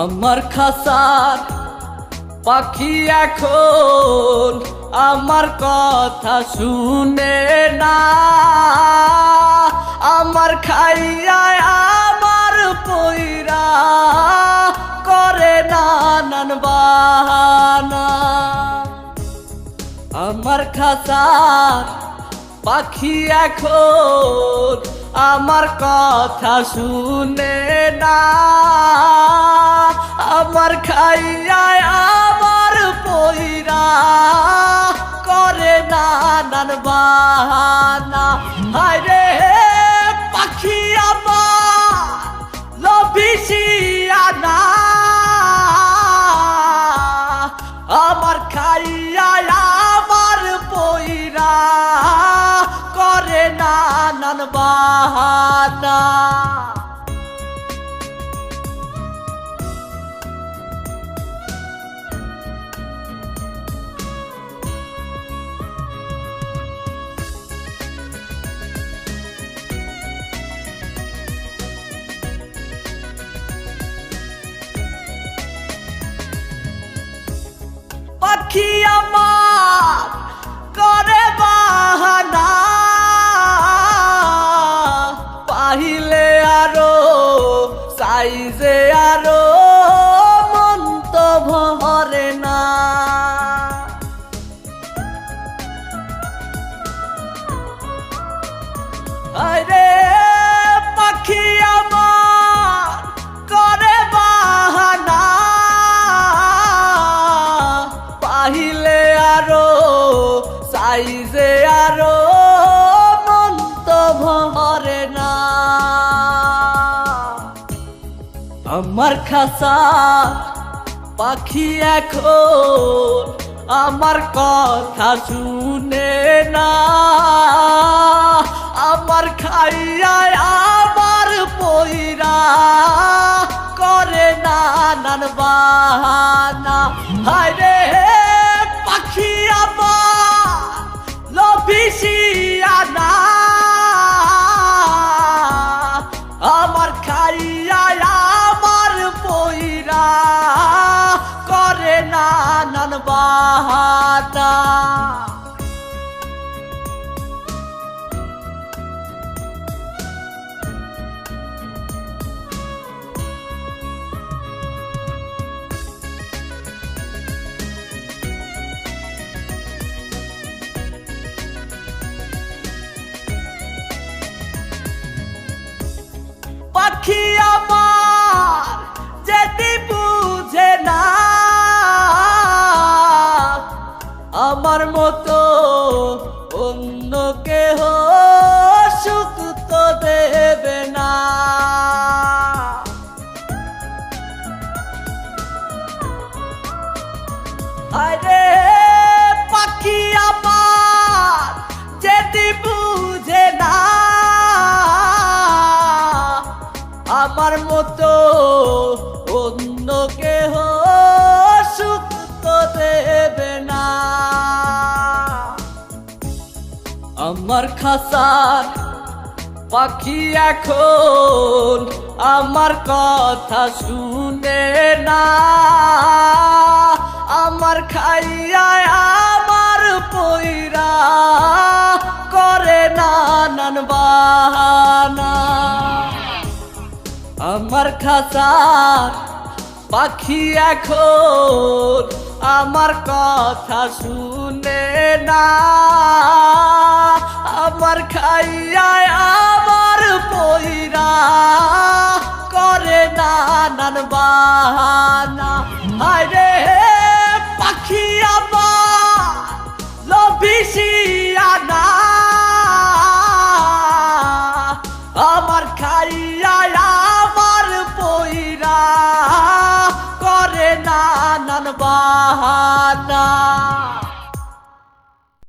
আমার খাসার পাখি এখন আমার কথা শুনে না। আমার খাইয়া আমার পইরা করে নানান বাহানা। আমার খাসার পাখি এখন আমার কথা শুনে না। আমার খাইয়া আমার পইরা করে নানান বাহানা। হায়রে পাখি আমার লভিসিয়া না। আমার খাইয়া আমার পইরা করে নানান বাহানা। পাখি আমার করে বাহানা, পাহিলে আরো সাইজে আরো মন তো ভরে না। আরে পাখি আমার করে বাহানা, পাহিলে আরো সাইজে আরো মন তো ভরে না। আমার খাসা পাখি এখন আমার কথা শুনে না। আমার খাইয়া আমার পইরা করে নানান বাহানা। হায়রে পাখি আমার লভিসিয়া না। আমার খাইয়া আমার পইরা করে নানান বাহানা। পাখি আমার যেটি বুঝে না। আমার মতো অন্য কেহ সুখ তো দেবে না। আরে পাখি আমার যেটি বুঝে না। আমার মতো অন্য কেহ সুখ তো দেবে না। আমার খাসার পাখি এখন আমার কথা শুনে না। আমার খাইয়া আমার পইরা করে নানান বাহানা। আমার খাসার পাখি এখন আমার কথা শুনে না। আমার খাইয়া আমার পইরা করে নানান বাহানা। হায়রে